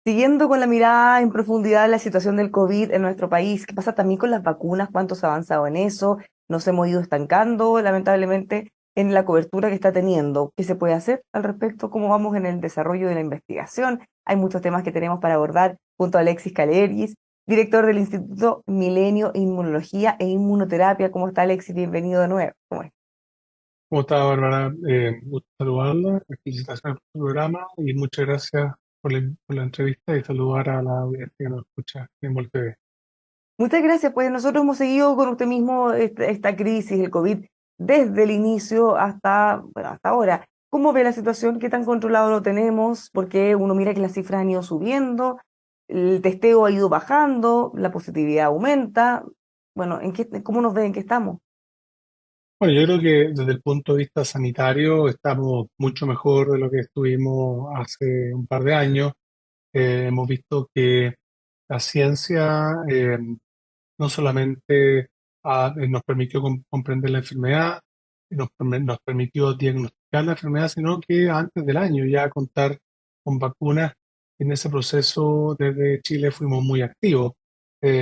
Siguiendo con la mirada en profundidad de la situación del COVID en nuestro país, ¿qué pasa también con las vacunas? ¿Cuánto se ha avanzado en eso? ¿Nos hemos ido estancando, lamentablemente, en la cobertura que está teniendo? ¿Qué se puede hacer al respecto? ¿Cómo vamos en el desarrollo de la investigación? Hay muchos temas que tenemos para abordar junto a Alexis Caleris, director del Instituto Milenio Inmunología e Inmunoterapia. ¿Cómo está, Alexis? Bienvenido de nuevo. ¿Cómo es? ¿Cómo está, Bárbara? Gusto saludarla, felicitaciones por su programa y muchas gracias por la entrevista y saludar a la audiencia que nos escucha en Vol TV. Muchas gracias. Pues nosotros hemos seguido con usted mismo esta crisis, el COVID, desde el inicio hasta, bueno, hasta ahora. ¿Cómo ve la situación? ¿Qué tan controlado lo tenemos? Porque uno mira que las cifras han ido subiendo, el testeo ha ido bajando, la positividad aumenta. Bueno, ¿cómo nos ven? ¿En qué estamos? Bueno, yo creo que desde el punto de vista sanitario estamos mucho mejor de lo que estuvimos hace un par de años. Hemos visto que la ciencia no solamente nos permitió comprender la enfermedad, nos permitió diagnosticar la enfermedad, sino que antes del año ya contar con vacunas. En ese proceso desde Chile fuimos muy activos,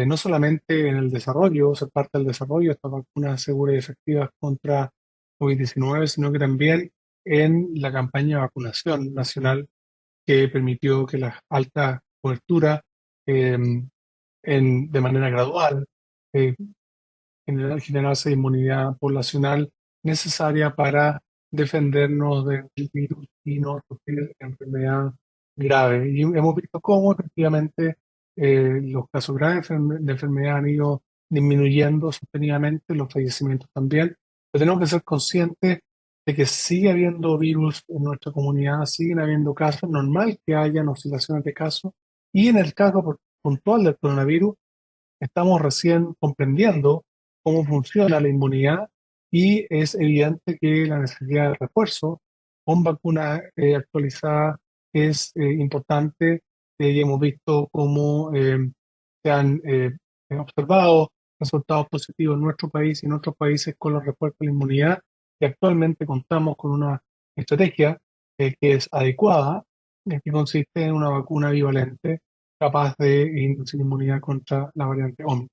no solamente en el desarrollo, ser parte del desarrollo de estas vacunas seguras y efectivas contra COVID-19, sino que también en la campaña de vacunación nacional que permitió que la alta cobertura eh, de manera gradual eh, generarse inmunidad poblacional necesaria para defendernos del virus y no sufrir enfermedad grave. Y hemos visto cómo efectivamente los casos graves de enfermedad han ido disminuyendo sostenidamente, los fallecimientos también. Pero tenemos que ser conscientes de que sigue habiendo virus en nuestra comunidad, siguen habiendo casos, normal que hayan oscilaciones de casos, y en el caso puntual del coronavirus, estamos recién comprendiendo cómo funciona la inmunidad y es evidente que la necesidad de refuerzo con vacuna actualizada es importante. Y hemos visto cómo se han observado resultados positivos en nuestro país y en otros países con los refuerzos de la inmunidad, y actualmente contamos con una estrategia que es adecuada, que consiste en una vacuna bivalente capaz de inducir inmunidad contra la variante Omicron.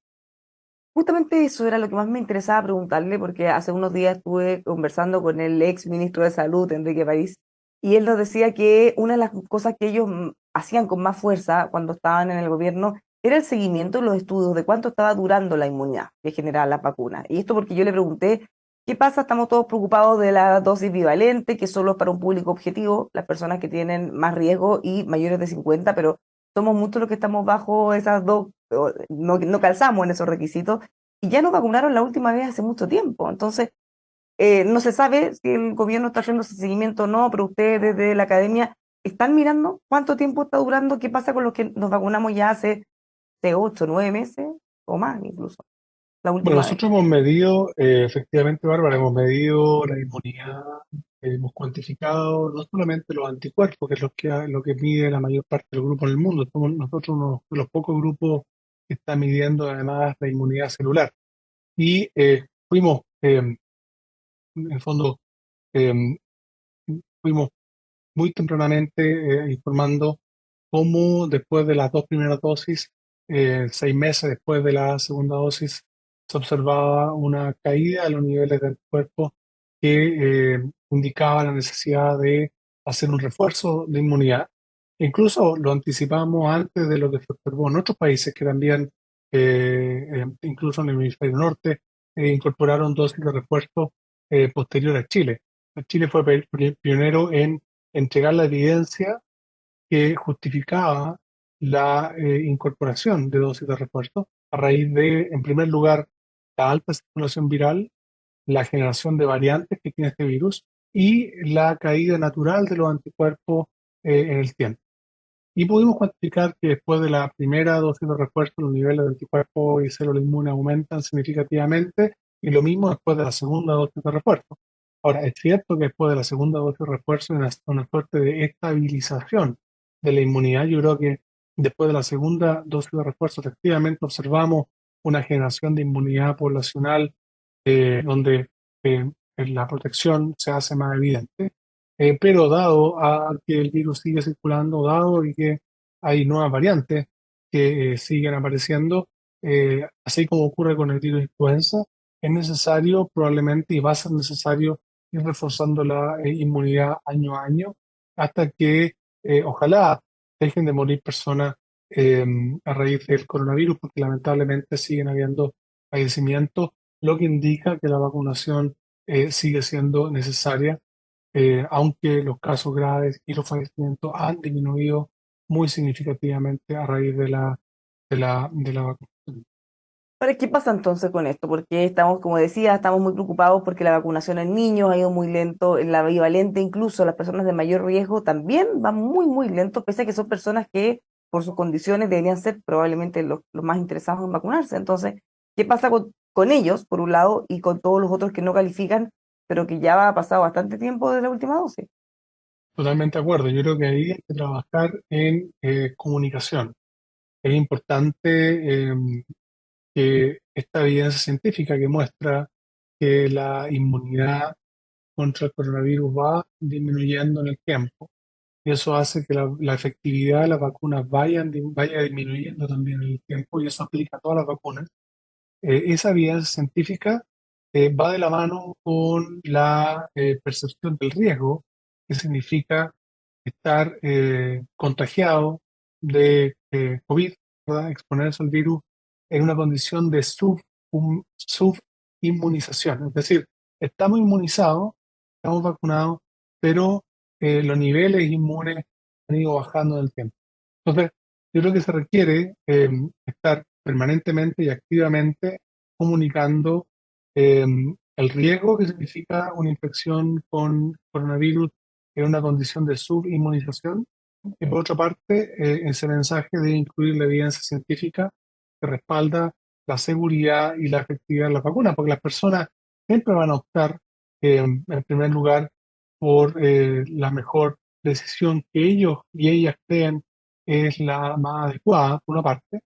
Justamente eso era lo que más me interesaba preguntarle, porque hace unos días estuve conversando con el ex ministro de Salud, Enrique París, y él nos decía que una de las cosas que ellos hacían con más fuerza cuando estaban en el gobierno era el seguimiento de los estudios de cuánto estaba durando la inmunidad que generaba la vacuna. Y esto porque yo le pregunté, ¿qué pasa? Estamos todos preocupados de la dosis bivalente, que solo es para un público objetivo, las personas que tienen más riesgo y mayores de 50, pero somos muchos los que estamos bajo esas dos, no calzamos en esos requisitos y ya nos vacunaron la última vez hace mucho tiempo. Entonces, no se sabe si el gobierno está haciendo ese seguimiento o no, pero ustedes desde la academia están mirando cuánto tiempo está durando, qué pasa con los que nos vacunamos ya hace de 8, 9 meses o más incluso, la Bueno, última vez. nosotros hemos medido, efectivamente, Bárbara, hemos medido la inmunidad, hemos cuantificado no solamente los anticuerpos, que es lo que mide la mayor parte del grupo en el mundo, somos nosotros uno de los pocos grupos que está midiendo además la inmunidad celular. Y fuimos, en el fondo, eh, fuimos muy tempranamente informando cómo después de las dos primeras dosis, 6 meses después de la segunda dosis, se observaba una caída de los niveles del cuerpo que indicaba la necesidad de hacer un refuerzo de inmunidad. Incluso lo anticipamos antes de lo que se observó en otros países que también, incluso en el hemisferio norte, incorporaron dosis de refuerzo posterior a Chile. Chile fue pionero en entregar la evidencia que justificaba la incorporación de dosis de refuerzo a raíz de, en primer lugar, la alta circulación viral, la generación de variantes que tiene este virus y la caída natural de los anticuerpos en el tiempo. Y pudimos cuantificar que después de la primera dosis de refuerzo, los niveles de anticuerpos y células inmunes aumentan significativamente, y lo mismo después de la segunda dosis de refuerzo. Ahora, es cierto que después de la segunda dosis de refuerzo hay una suerte de estabilización de la inmunidad. Yo creo que después de la segunda dosis de refuerzo, efectivamente observamos una generación de inmunidad poblacional donde la protección se hace más evidente. Pero dado a que el virus sigue circulando, dado y que hay nuevas variantes que siguen apareciendo, así como ocurre con el virus de influenza, es necesario probablemente y va a ser necesario ir reforzando la inmunidad año a año hasta que ojalá dejen de morir personas eh, a raíz del coronavirus, porque lamentablemente siguen habiendo fallecimientos, lo que indica que la vacunación sigue siendo necesaria, aunque los casos graves y los fallecimientos han disminuido muy significativamente a raíz de la vacunación. Ahora, ¿qué pasa entonces con esto? Porque estamos, como decía, estamos muy preocupados porque la vacunación en niños ha ido muy lento, en la bivalente incluso las personas de mayor riesgo también van muy, muy lento, pese a que son personas que por sus condiciones deberían ser probablemente los más interesados en vacunarse. Entonces, ¿qué pasa con ellos, por un lado, y con todos los otros que no califican, pero que ya ha pasado bastante tiempo de la última dosis? Totalmente de acuerdo. Yo creo que ahí hay que trabajar en comunicación. Es importante que esta evidencia científica que muestra que la inmunidad contra el coronavirus va disminuyendo en el tiempo. Y eso hace que la efectividad de las vacunas vaya disminuyendo también en el tiempo, y eso aplica a todas las vacunas. Esa evidencia científica va de la mano con la percepción del riesgo, que significa estar contagiado de COVID, ¿verdad? Exponerse al virus en una condición de subinmunización. Es decir, estamos inmunizados, estamos vacunados, pero los niveles inmunes han ido bajando en el tiempo. Entonces, yo creo que se requiere estar permanentemente y activamente comunicando eh, el riesgo que significa una infección con coronavirus en una condición de subinmunización. Y por otra parte, ese mensaje debe incluir la evidencia científica que respalda la seguridad y la efectividad de las vacunas, porque las personas siempre van a optar, en primer lugar, por la mejor decisión que ellos y ellas creen es la más adecuada, por una parte,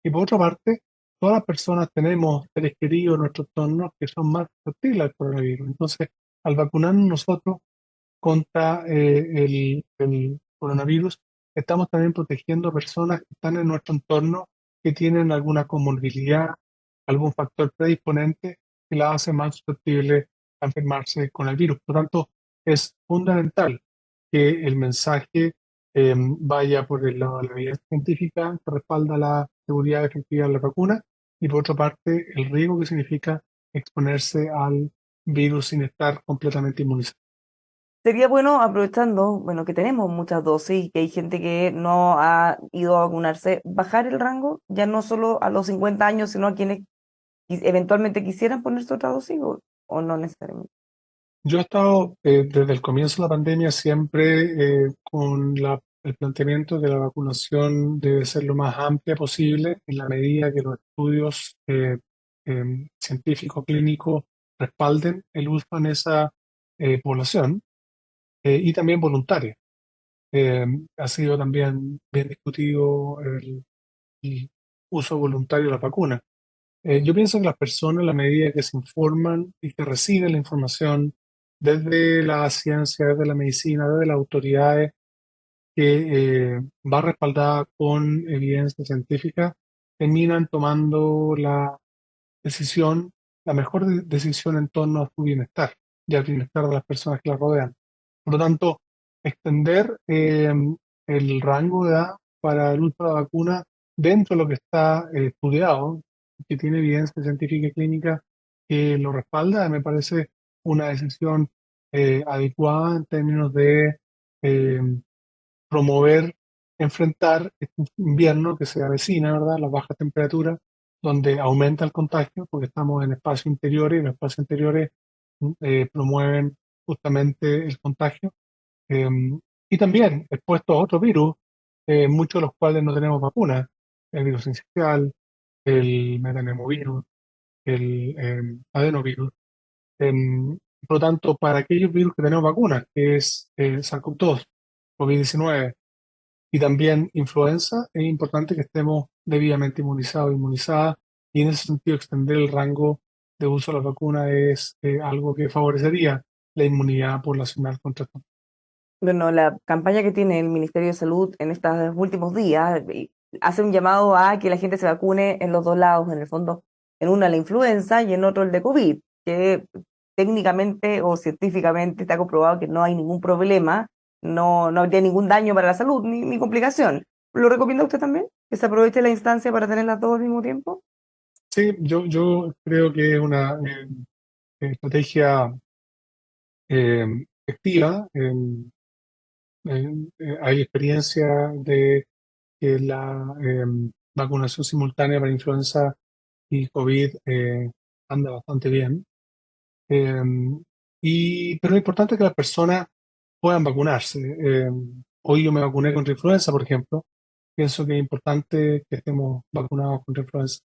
y por otra parte, todas las personas tenemos seres queridos en nuestro entorno que son más susceptibles al coronavirus. Entonces, al vacunarnos nosotros contra el coronavirus, estamos también protegiendo a personas que están en nuestro entorno que tienen alguna comorbilidad, algún factor predisponente que la hace más susceptible a enfermarse con el virus. Por lo tanto, es fundamental que el mensaje vaya por el lado de la evidencia científica que respalda la seguridad efectiva de la vacuna, y por otra parte el riesgo que significa exponerse al virus sin estar completamente inmunizado. Sería bueno, aprovechando, bueno, que tenemos muchas dosis y que hay gente que no ha ido a vacunarse, bajar el rango, ya no solo a los 50 años, sino a quienes eventualmente quisieran ponerse otra dosis o no necesariamente. Yo he estado desde el comienzo de la pandemia siempre con el planteamiento de la vacunación debe ser lo más amplia posible en la medida que los estudios científicos clínicos respalden el uso en esa población, y también voluntaria. Eh, Ha sido también bien discutido el uso voluntario de la vacuna. Yo pienso que las personas, a la medida que se informan y que reciben la información desde la ciencia, desde la medicina, desde las autoridades, que va respaldada con evidencia científica, terminan tomando decisión, la mejor decisión en torno a su bienestar y al bienestar de las personas que la rodean. Por lo tanto, extender el rango de edad para el uso de la vacuna dentro de lo que está estudiado, que tiene evidencia científica y clínica que lo respalda, me parece una decisión adecuada en términos de eh, promover, enfrentar este invierno que se avecina, ¿verdad? Las bajas temperaturas, donde aumenta el contagio, porque estamos en espacios interiores y los espacios interiores promueven justamente el contagio. Eh, y también expuestos a otros virus, muchos de los cuales no tenemos vacunas, el virus sincicial, el metapneumovirus, el adenovirus. Eh, por lo tanto, para aquellos virus que tenemos vacunas, que es SARS-CoV-2, COVID-19, y también influenza, es importante que estemos debidamente inmunizados, inmunizadas, y en ese sentido extender el rango de uso de la vacuna es algo que favorecería la inmunidad poblacional contra esto. Bueno, la campaña que tiene el Ministerio de Salud en estos últimos días hace un llamado a que la gente se vacune en los dos lados, en el fondo, en una la influenza y en otro el de COVID, que técnicamente o científicamente está comprobado que no hay ningún problema, no habría ningún daño para la salud ni complicación. ¿Lo recomienda usted también? ¿Que se aproveche la instancia para tener las dos al mismo tiempo? Sí, yo creo que es una estrategia efectiva. Hay experiencia de que la vacunación simultánea para influenza y COVID anda bastante bien. Eh, pero es importante que las personas puedan vacunarse. Hoy yo me vacuné contra influenza, por ejemplo. Pienso que es importante que estemos vacunados contra influenza,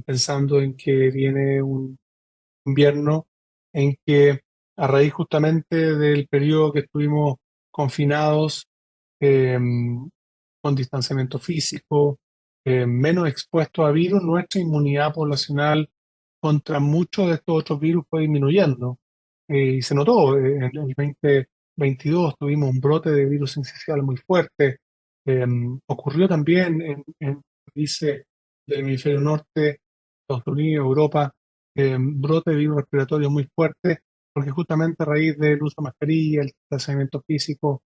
pensando en que viene un invierno en que, a raíz justamente del periodo que estuvimos confinados, eh, con distanciamiento físico, menos expuestos a virus, nuestra inmunidad poblacional contra muchos de estos otros virus fue disminuyendo. Y se notó, en el 2022 tuvimos un brote de virus sincicial muy fuerte. Ocurrió también en países del hemisferio norte, Estados Unidos, Europa, brote de virus respiratorio muy fuerte, porque justamente a raíz del uso de mascarilla, el distanciamiento físico,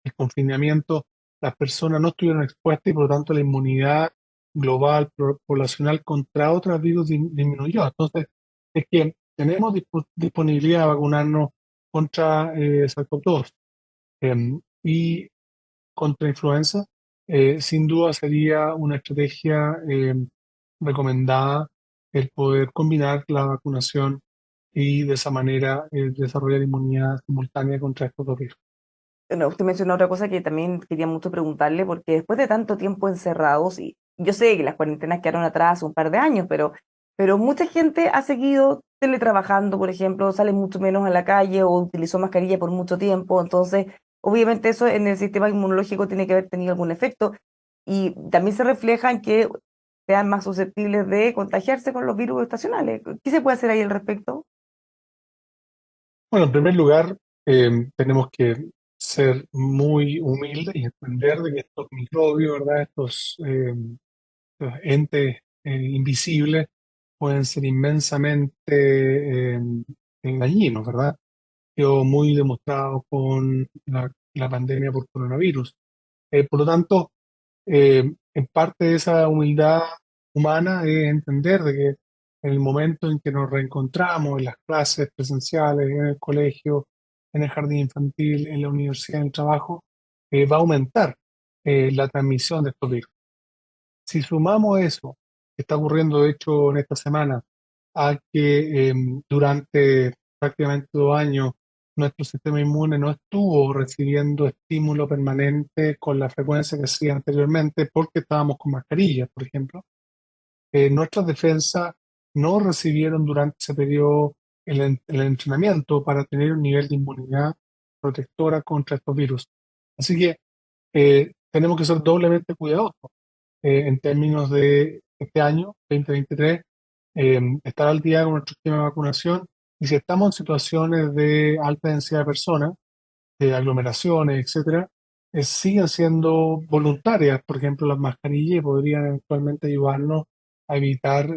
el confinamiento, las personas no estuvieron expuestas y por lo tanto la inmunidad global, poblacional contra otros virus disminuyó. Entonces, es que tenemos disponibilidad de vacunarnos contra SARS-CoV-2 y contra influenza. Sin duda sería una estrategia recomendada el poder combinar la vacunación y de esa manera desarrollar inmunidad simultánea contra estos dos virus. Bueno, usted mencionó otra cosa que también quería mucho preguntarle, porque después de tanto tiempo encerrados, y yo sé que las cuarentenas quedaron atrás hace un par de años, pero mucha gente ha seguido teletrabajando, por ejemplo, sale mucho menos a la calle o utilizó mascarilla por mucho tiempo, entonces obviamente eso en el sistema inmunológico tiene que haber tenido algún efecto y también se refleja en que sean más susceptibles de contagiarse con los virus estacionales. ¿Qué se puede hacer ahí al respecto? Bueno, en primer lugar, tenemos que ser muy humildes y entender de que estos microbios, ¿verdad? Estos entes invisibles pueden ser inmensamente dañinos, ¿verdad? Quedó muy demostrado con la pandemia por coronavirus. Por lo tanto, en parte de esa humildad humana es entender de que en el momento en que nos reencontramos en las clases presenciales, en el colegio, en el jardín infantil, en la universidad, en el trabajo, va a aumentar la transmisión de estos virus. Si sumamos eso, que está ocurriendo de hecho en esta semana, a que durante prácticamente 2 años nuestro sistema inmune no estuvo recibiendo estímulo permanente con la frecuencia que hacía anteriormente porque estábamos con mascarillas, por ejemplo, nuestras defensas no recibieron durante ese periodo el entrenamiento para tener un nivel de inmunidad protectora contra estos virus. Así que tenemos que ser doblemente cuidadosos en términos de este año, 2023, estar al día con nuestro esquema de vacunación. Y si estamos en situaciones de alta densidad de personas, de aglomeraciones, etcétera, siguen siendo voluntarias. Por ejemplo, las mascarillas podrían eventualmente ayudarnos a evitar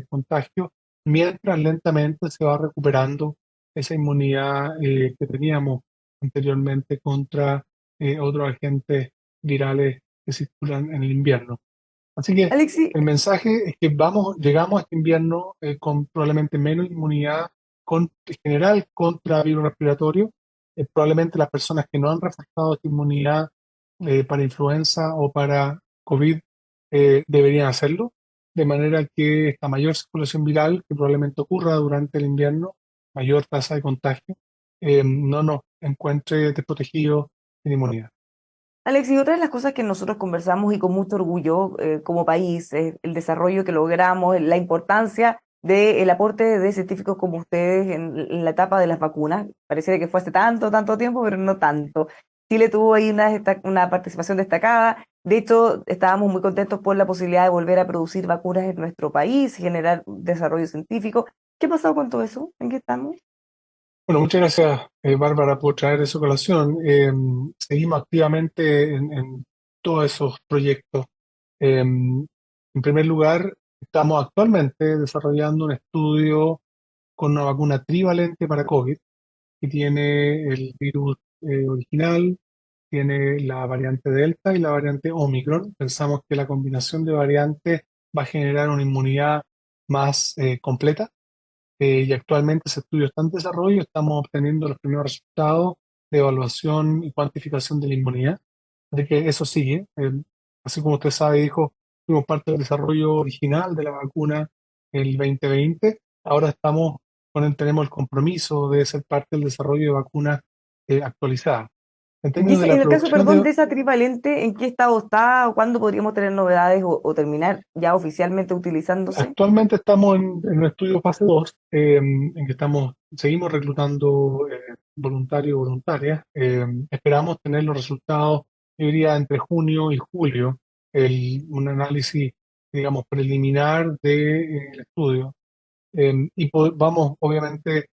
contagios, mientras lentamente se va recuperando esa inmunidad que teníamos anteriormente contra otros agentes virales que circulan en el invierno. Así que Alexi, el mensaje es que llegamos a este invierno con probablemente menos inmunidad general contra virus respiratorio. Probablemente las personas que no han reforzado esta inmunidad para influenza o para COVID deberían hacerlo, de manera que esta mayor circulación viral que probablemente ocurra durante el invierno, mayor tasa de contagio, no nos encuentre desprotegidos en inmunidad. Alex, y otra de las cosas que nosotros conversamos y con mucho orgullo como país es el desarrollo que logramos, la importancia del aporte de científicos como ustedes en la etapa de las vacunas. Pareciera que fue hace tanto tiempo, pero no tanto. Chile tuvo ahí una participación destacada. De hecho, estábamos muy contentos por la posibilidad de volver a producir vacunas en nuestro país, generar desarrollo científico. ¿Qué ha pasado con todo eso? ¿En qué estamos? Bueno, muchas gracias, Bárbara, por traer esa colación. Seguimos activamente en todos esos proyectos. En primer lugar, estamos actualmente desarrollando un estudio con una vacuna trivalente para COVID, que tiene el virus original, tiene la variante Delta y la variante Omicron. Pensamos que la combinación de variantes va a generar una inmunidad más completa, y actualmente ese estudio está en desarrollo. Estamos obteniendo los primeros resultados de evaluación y cuantificación de la inmunidad. Así que eso sigue. Así como usted sabe, dijo, fuimos parte del desarrollo original de la vacuna el 2020. Ahora tenemos el compromiso de ser parte del desarrollo de vacunas actualizadas. En Y términos de la en el caso, producción perdón, de, de esa trivalente, ¿en qué estado está o cuándo podríamos tener novedades o terminar ya oficialmente utilizándose? Actualmente estamos en un estudio fase 2, en que seguimos reclutando voluntarios y voluntarias. Esperamos tener los resultados, yo diría, entre junio y julio, un análisis, digamos, preliminar del estudio. Vamos, obviamente,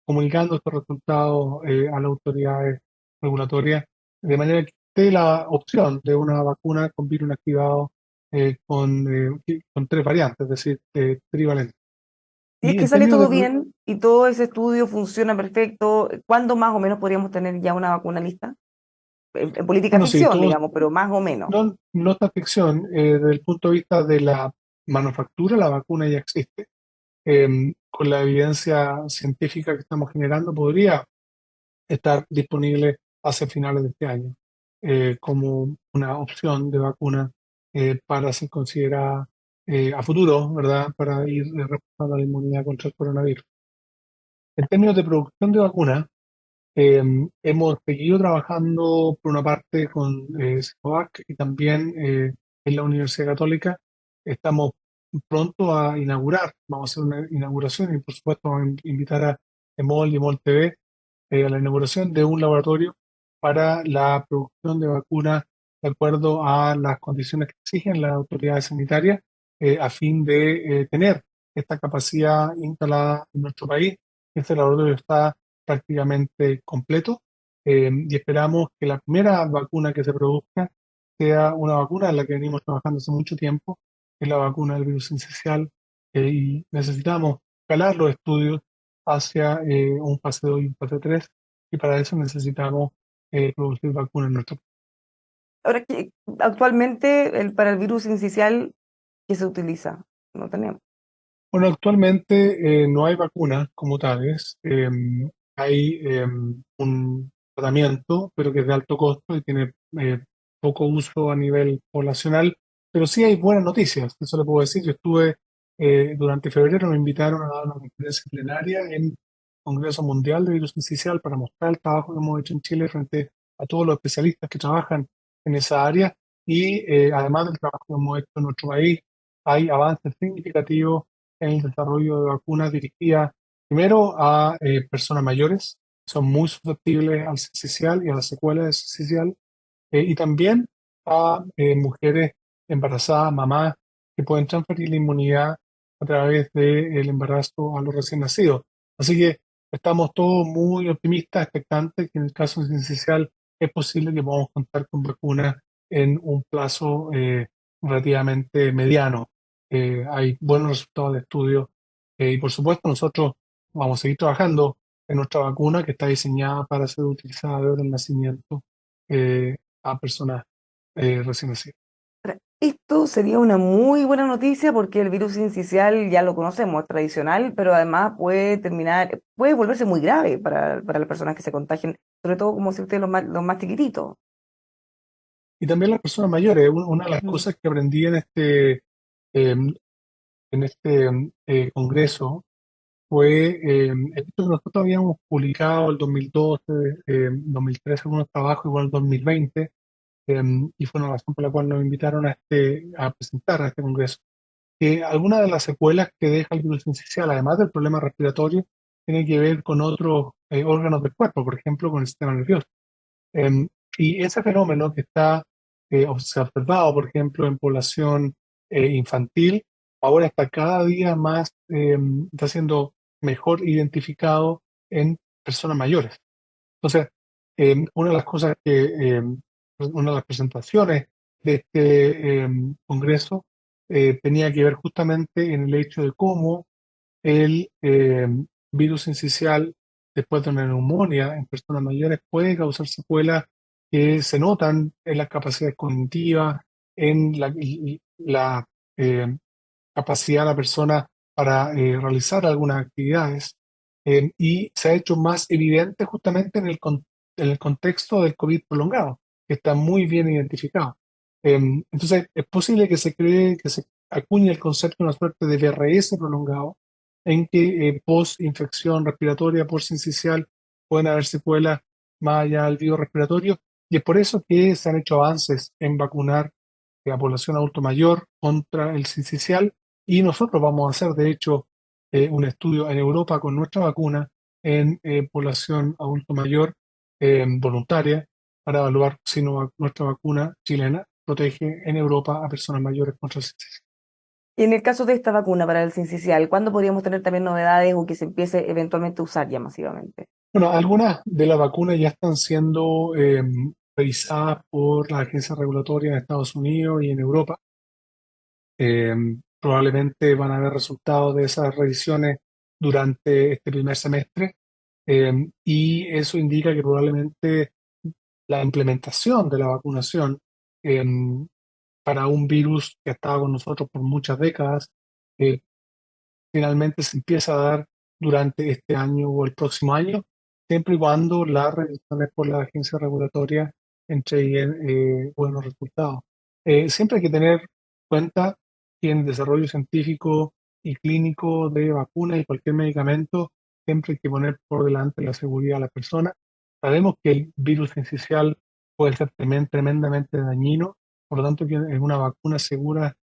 comunicando estos resultados a las autoridades regulatorias, de manera que esté la opción de una vacuna con virus inactivado con tres variantes, es decir, trivalente. Si es Y que en sale términos todo bien y todo ese estudio funciona perfecto, ¿cuándo más o menos podríamos tener ya una vacuna lista? En política bueno, sí, ficción, digamos, pero más o menos. no esta ficción, desde el punto de vista de la manufactura, la vacuna ya existe. Con la evidencia científica que estamos generando, podría estar disponible hacia finales de este año, como una opción de vacuna para ser considerada a futuro, ¿verdad? Para ir reforzando la inmunidad contra el coronavirus. En términos de producción de vacunas, eh, hemos seguido trabajando por una parte con Sinovac y también en la Universidad Católica. Estamos pronto a inaugurar, vamos a hacer una inauguración y por supuesto vamos a invitar a EMOL y EMOL TV a la inauguración de un laboratorio para la producción de vacunas de acuerdo a las condiciones que exigen las autoridades sanitarias, a fin de tener esta capacidad instalada en nuestro país. Este laboratorio está prácticamente completo, y esperamos que la primera vacuna que se produzca sea una vacuna en la que venimos trabajando hace mucho tiempo, que es la vacuna del virus sincicial, y necesitamos escalar los estudios hacia un fase 2 y un fase 3, y para eso necesitamos producir vacunas en nuestro país. Ahora, que actualmente para el virus incisional, ¿qué se utiliza? No tenemos. Bueno, actualmente no hay vacunas como tales. Hay un tratamiento, pero que es de alto costo y tiene poco uso a nivel poblacional, pero sí hay buenas noticias, eso le puedo decir. Yo estuve, durante febrero, me invitaron a dar una conferencia plenaria en Congreso Mundial de Virus Incisional para mostrar el trabajo que hemos hecho en Chile frente a todos los especialistas que trabajan en esa área, y además del trabajo que hemos hecho en nuestro país, hay avances significativos en el desarrollo de vacunas dirigidas primero a personas mayores, que son muy susceptibles al sincicial y a las secuelas del sincicial, y también a mujeres embarazadas, mamás, que pueden transferir la inmunidad a través del embarazo a los recién nacidos. Así que estamos todos muy optimistas, expectantes, que en el caso del sincicial es posible que podamos contar con vacunas en un plazo relativamente mediano. Hay buenos resultados de estudio, y por supuesto nosotros vamos a seguir trabajando en nuestra vacuna, que está diseñada para ser utilizada desde el nacimiento a personas recién nacidas. Ahora, esto sería una muy buena noticia porque el virus incisional ya lo conocemos, es tradicional, pero además puede terminar, puede volverse muy grave para las personas que se contagien, sobre todo como si ustedes los más chiquititos. Y también las personas mayores. Una de las Mm. cosas que aprendí en este congreso fue el hecho que nosotros habíamos publicado el 2012, 2013 algunos trabajos, igual el 2020, y fue una razón por la cual nos invitaron a presentar a este congreso, que algunas de las secuelas que deja el virus sincicial, además del problema respiratorio, tienen que ver con otros órganos del cuerpo, por ejemplo, con el sistema nervioso. Em, y ese fenómeno que se ha observado, por ejemplo, en población infantil, ahora está cada día más, está siendo mejor identificado en personas mayores. Entonces, una de las cosas una de las presentaciones de este congreso tenía que ver justamente en el hecho de cómo el virus sincicial, después de una neumonía en personas mayores, puede causar secuelas que se notan en las capacidades cognitivas, en la, eh, capacidad de la persona para realizar algunas actividades, y se ha hecho más evidente justamente en el contexto del COVID prolongado, que está muy bien identificado. Entonces, es posible que se cree, que se acuñe el concepto de una suerte de VRS prolongado, en que post-infección respiratoria, post-sincicial, pueden haber secuelas más allá del virus respiratorio, y es por eso que se han hecho avances en vacunar a la población adulto mayor contra el sincicial, y nosotros vamos a hacer, de hecho, un estudio en Europa con nuestra vacuna en población adulto mayor voluntaria para evaluar si nuestra vacuna chilena protege en Europa a personas mayores contra el sincicial. Y en el caso de esta vacuna para el sincicial, ¿cuándo podríamos tener también novedades o que se empiece eventualmente a usar ya masivamente? Bueno, algunas de las vacunas ya están siendo revisadas por las agencias regulatorias en Estados Unidos y en Europa. Eh, Probablemente van a haber resultados de esas revisiones durante este primer semestre, y eso indica que probablemente la implementación de la vacunación eh, para un virus que ha estado con nosotros por muchas décadas, eh, finalmente se empieza a dar durante este año o el próximo año, siempre y cuando las revisiones por la agencia regulatoria entreguen buenos resultados. Siempre hay que tener en cuenta que en el desarrollo científico y clínico de vacunas y cualquier medicamento, siempre hay que poner por delante la seguridad de la persona. Sabemos que el virus sincicial puede ser tremendamente dañino, por lo tanto, que en una vacuna segura,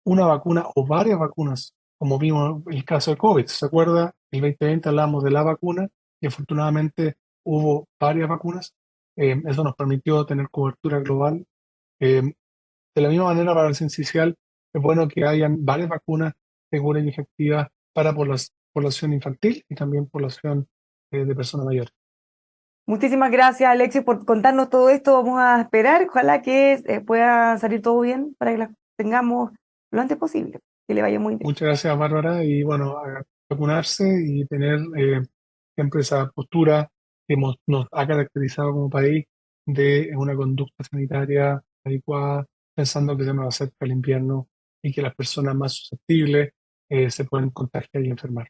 una vacuna o varias vacunas, como vimos en el caso de COVID. ¿Se acuerda? El 2020 hablamos de la vacuna y afortunadamente hubo varias vacunas. Eso nos permitió tener cobertura global. Eh, de la misma manera, para el sincicial, es bueno que hayan varias vacunas seguras y efectivas para población infantil y también población de personas mayores. Muchísimas gracias, Alexis, por contarnos todo esto. Vamos a esperar. Ojalá que pueda salir todo bien para que las tengamos lo antes posible. Que le vaya muy bien. Muchas gracias, Bárbara, y bueno, a vacunarse y tener siempre esa postura que nos ha caracterizado como país de una conducta sanitaria adecuada, pensando que se nos acerca el invierno y que las personas más susceptibles se pueden contagiar y enfermar.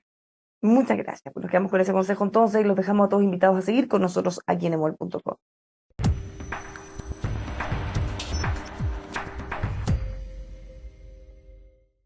Muchas gracias. Pues nos quedamos con ese consejo entonces y los dejamos a todos invitados a seguir con nosotros aquí en emol.com.